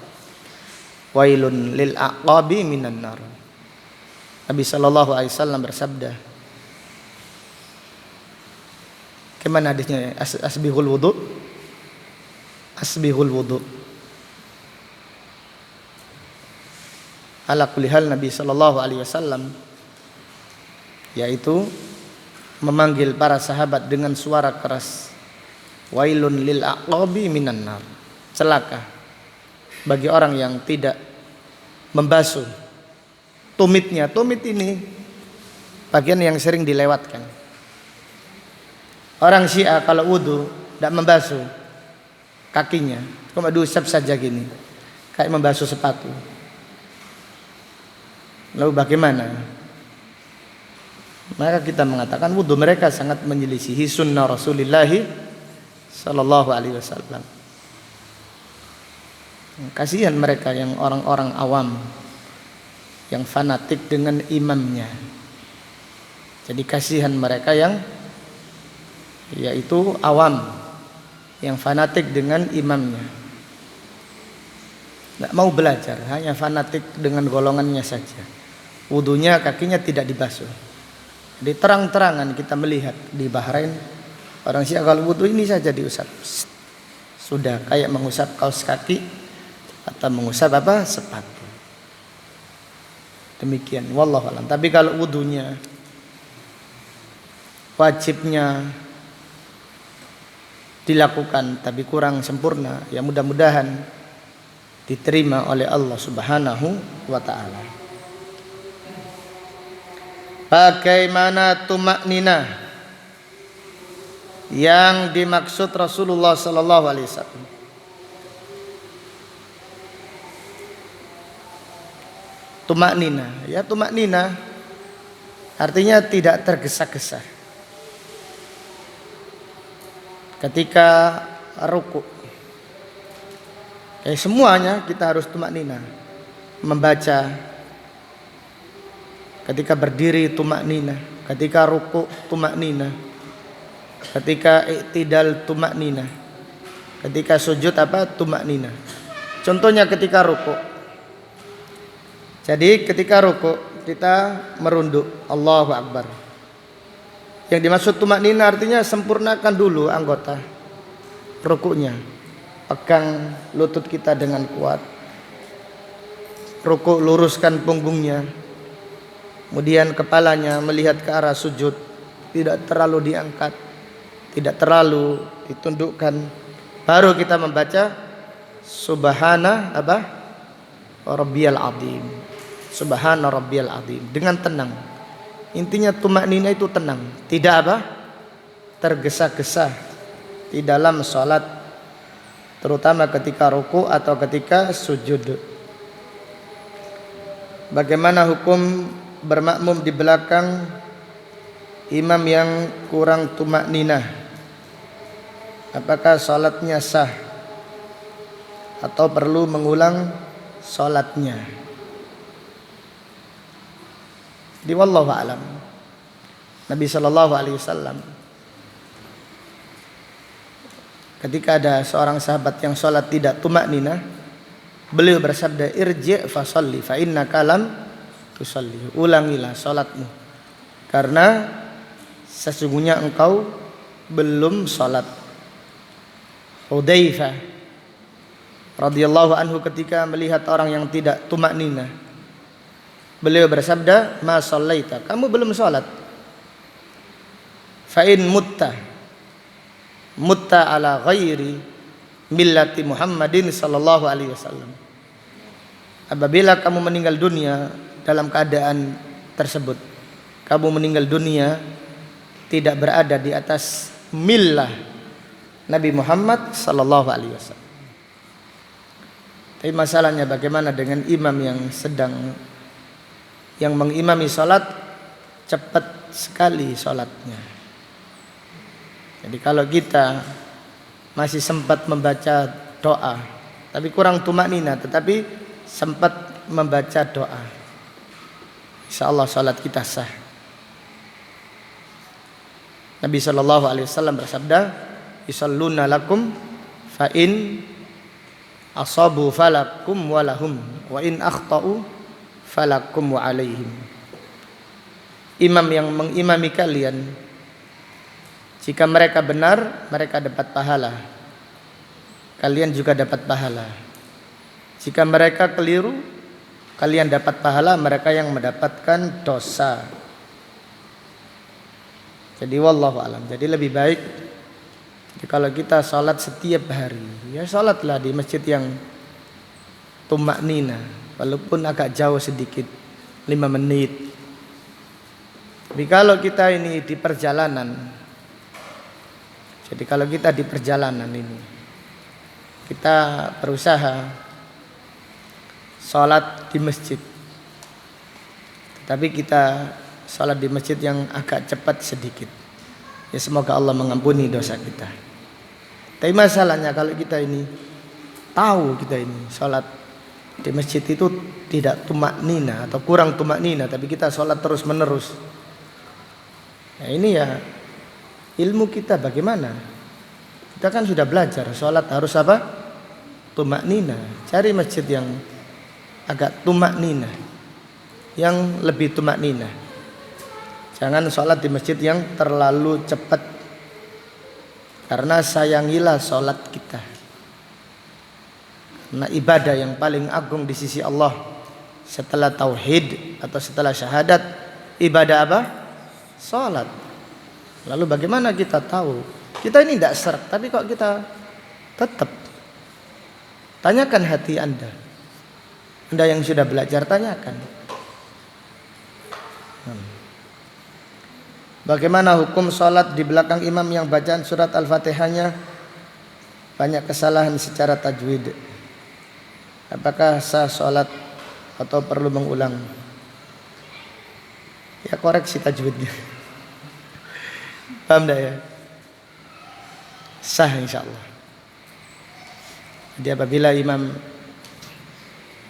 Wailun lil aqabi minan nar. Nabi sallallahu alaihi wasallam bersabda. Kemana hadisnya? Asbihul wudu. Asbihul wudu. Ala kulli hal Nabi sallallahu alaihi wasallam yaitu memanggil para sahabat dengan suara keras. Wailun lil aqabi minan nar. Celaka bagi orang yang tidak membasuh tumitnya. Tumit ini bagian yang sering dilewatkan. Orang Syiah kalau wudu tidak membasuh kakinya, cuma diusap saja gini, kayak membasuh sepatu. Lalu bagaimana? Maka kita mengatakan wudu mereka sangat menyelisihi sunnah Rasulullah sallallahu alaihi wasallam. Kasihan mereka yang orang-orang awam yang fanatik dengan imamnya. Jadi kasihan mereka yang yaitu awam yang fanatik dengan imamnya. Tidak mau belajar, hanya fanatik dengan golongannya saja. Wudunya kakinya tidak dibasuh. Di terang-terangan kita melihat di Bahrain orang Syiah kalau wudu ini saja diusap. Sudah kayak mengusap kaos kaki atau mengusap sepatu. Demikian wallahu alam. Tapi kalau wudunya wajibnya dilakukan tapi kurang sempurna, ya mudah-mudahan diterima oleh Allah Subhanahu wa taala. Bagaimana tumakninah yang dimaksud Rasulullah sallallahu alaihi wasallam? Tumakninah, ya tumakninah artinya tidak tergesa-gesa ketika ruku. Semuanya kita harus tumakninah. Membaca, ketika berdiri tumakninah, ketika ruku tumakninah, ketika i'tidal tumakninah, ketika sujud tumakninah. Contohnya ketika ruku. Jadi ketika ruku kita merunduk Allahu Akbar. Yang dimaksud tumakninah artinya sempurnakan dulu anggota rukunya. Pegang lutut kita dengan kuat. Ruku, luruskan punggungnya. Kemudian kepalanya melihat ke arah sujud, tidak terlalu diangkat, tidak terlalu ditundukkan. Baru kita membaca Subhana Rabbiyal Azim. Subhana Rabbiyal Azim dengan tenang. Intinya tumakninah itu tenang, tidak tergesa-gesa di dalam salat, terutama ketika ruku atau ketika sujud. Bagaimana hukum bermakmum di belakang imam yang kurang tumakninah? Apakah salatnya sah atau perlu mengulang salatnya? Di wallahu alam. Nabi sallallahu alaihi wasallam ketika ada seorang sahabat yang salat tidak tumakninah, beliau bersabda, irji' fa shalli fa innaka lam tusalli. Ulangilah salatmu karena sesungguhnya engkau belum salat. Hudzaifah radhiyallahu anhu ketika melihat orang yang tidak tumakninah, beliau bersabda, ma shallaita, kamu belum salat. Fa in mutta ala ghairi millati Muhammadin sallallahu alaihi wasallam. Apabila kamu meninggal dunia dalam keadaan tersebut, kamu meninggal dunia tidak berada di atas millah Nabi Muhammad sallallahu alaihi wasallam. Tapi masalahnya bagaimana dengan imam yang mengimami salat cepat sekali salatnya. Jadi kalau kita masih sempat membaca doa tapi kurang tumakninah, tetapi sempat membaca doa, insyaallah salat kita sah. Nabi SAW bersabda, "Yusalluna lakum fa in asabu falakum walahum wa in akhtau falakum wa alaihim." Imam yang mengimami kalian, jika mereka benar, mereka dapat pahala, kalian juga dapat pahala. Jika mereka keliru, kalian dapat pahala, mereka yang mendapatkan dosa. Jadi wallahu alam. Jadi lebih baik kalau kita sholat setiap hari, ya sholatlah di masjid yang tumak nina, walaupun agak jauh sedikit, 5 menit. Tapi kalau kita ini di perjalanan, jadi kalau kita di perjalanan ini, kita berusaha sholat di masjid, tapi kita sholat di masjid yang agak cepat sedikit, ya semoga Allah mengampuni dosa kita. Tapi masalahnya kalau kita ini tahu kita ini sholat di masjid itu tidak tumak nina atau kurang tumak nina, tapi kita sholat terus menerus. Nah ini ya ilmu kita bagaimana? Kita kan sudah belajar sholat harus apa? Tumak nina. Cari masjid yang agak tumak nina, yang lebih tumak nina. Jangan sholat di masjid yang terlalu cepat, karena sayangilah sholat kita. Karena ibadah yang paling agung di sisi Allah setelah tauhid atau setelah syahadat, ibadah apa? Sholat. Lalu bagaimana kita tahu? Kita ini tidak seret, tapi kok kita tetap? Tanyakan hati Anda. Anda yang sudah belajar, tanyakan. Bagaimana hukum sholat di belakang imam yang bacaan surat Al-Fatihahnya banyak kesalahan secara tajwid? Apakah sah sholat atau perlu mengulang? Ya koreksi tajwidnya. Paham tidak ya? Sah insyaallah. Jadi apabila imam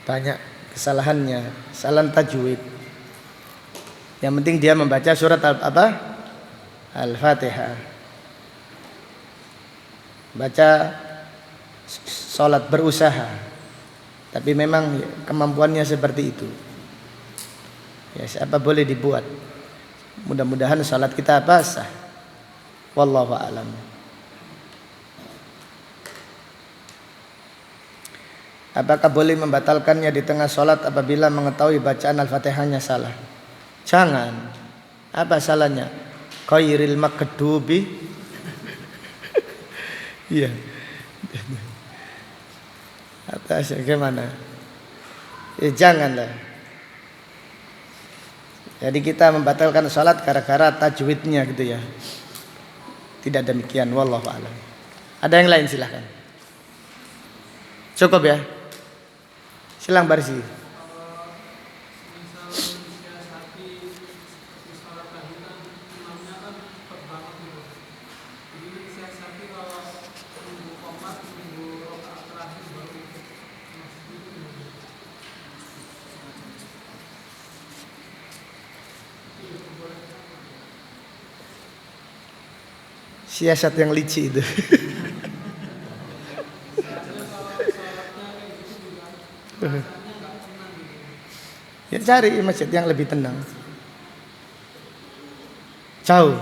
banyak kesalahannya, kesalahan tajwid, yang penting dia membaca surat Al-Fatihah. Baca sholat berusaha, tapi memang kemampuannya seperti itu. Ya siapa boleh dibuat. Mudah-mudahan sholat kita sah. Wallahu a'lam. Apakah boleh membatalkannya di tengah sholat apabila mengetahui bacaan Al-Fatihahnya salah? Jangan. Apa salahnya? Khairil makdubi. Iya. Atas bagaimana? Ya janganlah. Jadi kita membatalkan sholat gara-gara tajwidnya gitu ya. Tidak demikian, wallahu a'lam. Ada yang lain silahkan. Cukup ya. Silang barisi. Siasat yang licik itu. Ya cari masjid yang lebih tenang. Jauh.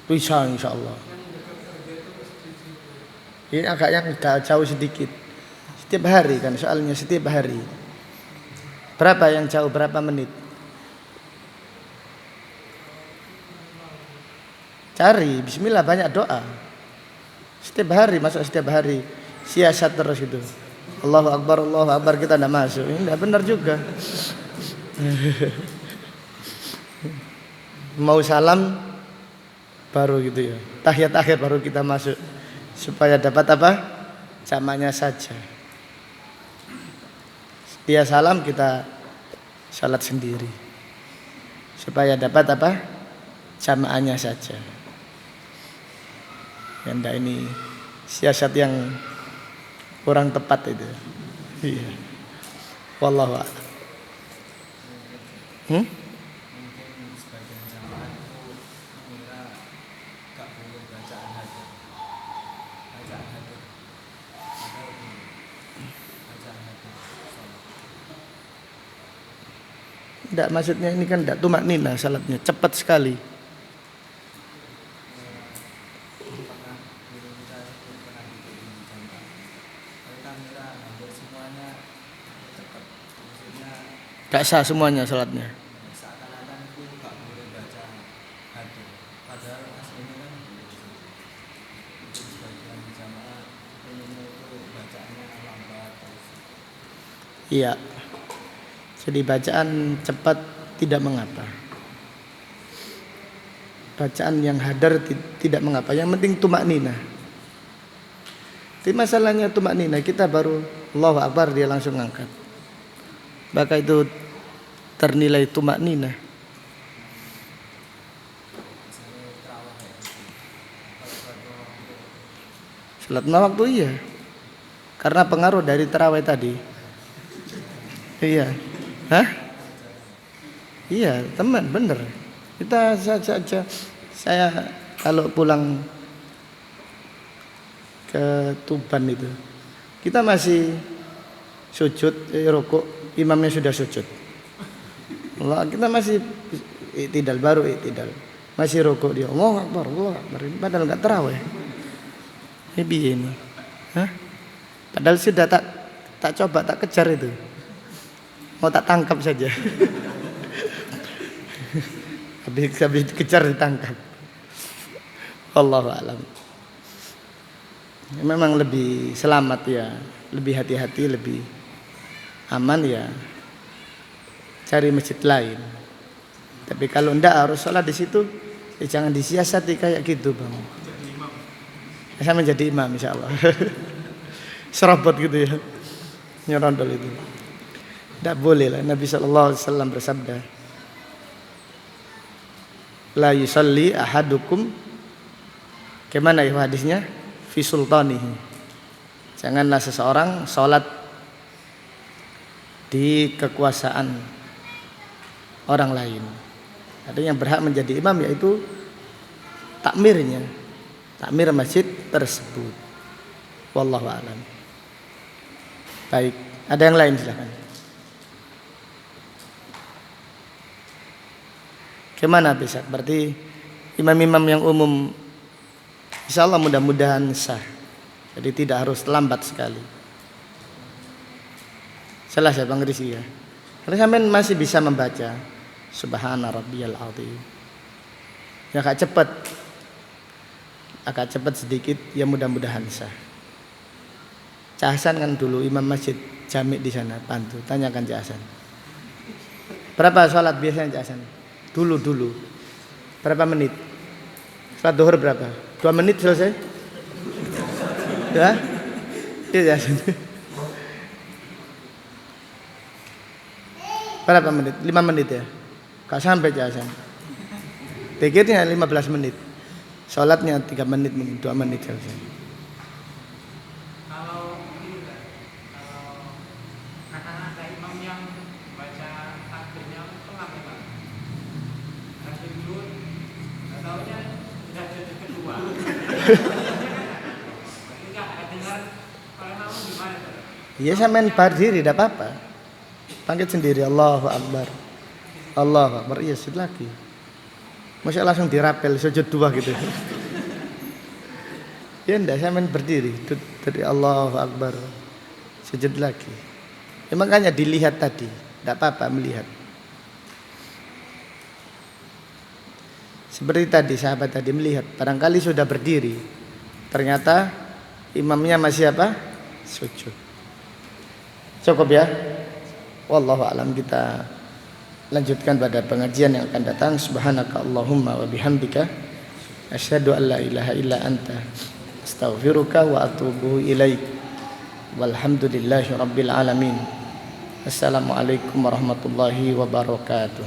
Bisa insyaallah. Ini agak yang jauh sedikit. Setiap hari kan soalnya setiap hari. Berapa yang jauh, berapa menit? Cari, bismillah, banyak doa. Setiap hari, masuk setiap hari. Siasat terus itu. Allahu Akbar, kita tidak masuk. Ini tidak benar juga. Mau salam baru gitu ya. Tahiyat akhir baru kita masuk. Supaya dapat apa? Jamaknya saja. Dia salam, kita salat sendiri. Supaya dapat apa? Jamaahnya saja. Yang ini siasat yang kurang tepat itu. Iya. Wallahu a'lam. Tidak, maksudnya ini kan tidak tumak nina salatnya, cepat sekali. Gak sah semuanya salatnya. Iya. Jadi bacaan cepat tidak mengapa. Bacaan yang hadar tidak mengapa. Yang penting tumak nina. Tapi masalahnya tumak nina, kita baru Allahu Akbar dia langsung angkat. Maka itu ternilai tumak nina. Salat waktu iya. Karena pengaruh dari tarawih tadi. Iya. Hah? Iya, teman, bener. Kita saja, saya kalau pulang ke Tuban itu, kita masih sujud, rukuk, imamnya sudah sujud. Allah, kita masih i'tidal, baru i'tidal. Masih rukuk dia, Allahu Akbar, Allahu Akbar. Padahal enggak tarawih. Ini. Hah? Padahal sudah tak coba, tak kejar itu. Mau tak tangkap saja. habis kejar ditangkap. Wallahu a'lam. Memang lebih selamat ya, lebih hati-hati, lebih aman ya cari masjid lain. Tapi kalau ndak harus sholat di situ, ya jangan disiasati kayak gitu, Bang. Saya menjadi imam insyaallah. Serobot gitu ya. Nyerondol itu. Tidak boleh lah. Nabi SAW bersabda, la yusalli ahadukum, kemana ya hadisnya? Fi sultanihi. Janganlah seseorang sholat di kekuasaan orang lain. Ada yang berhak menjadi imam yaitu takmirnya, takmir masjid tersebut. Wallahu a'lam. Baik, ada yang lain silakan. Gimana bisa? Berarti imam-imam yang umum insyaallah mudah-mudahan sah. Jadi tidak harus lambat sekali. Salah saya Bang Rizky ya. Kalau sampean masih bisa membaca Subhana rabbiyal azim. Ya agak cepat sedikit ya mudah-mudahan sah. Cah Hasan kan dulu imam masjid jami di sana, bantu tanyakan Cah Hasan. Berapa sholat biasanya Cah Hasan? Dulu berapa menit? Salat zuhur berapa? 2 menit selesai? Ya? Iya. Berapa menit? 5 menit ya? Gak sampai jasan. Pikirnya 15 menit. Salatnya 3 menit, 2 menit selesai.
Kalau katakan ada imam yang baca takbirnya pelan ya Pak. Takbir dulu, nggak taunya sudah jadi kedua. Enggak dengar kalau kamu gimana?
Iya sampean berdiri tidak apa-apa. Panggil sendiri Allahu Akbar. Allahu Akbar. Iya sujud lagi. Masya langsung dirapel sujud 2 gitu. Ya enggak sampean berdiri dari Allahu Akbar. Sujud lagi. Ya, makanya dilihat tadi. Tidak apa-apa melihat. Seperti tadi sahabat tadi melihat, barangkali sudah berdiri, ternyata imamnya masih apa? Sujud. Cukup ya. Wallahu a'lam. Kita lanjutkan pada pengajian yang akan datang. Subhanaka Allahumma wa bihamdika asyhadu an la ilaha illa anta astaghfiruka wa atubu ilaik. Walhamdulillahi rabbil alamin. Assalamualaikum warahmatullahi wabarakatuh.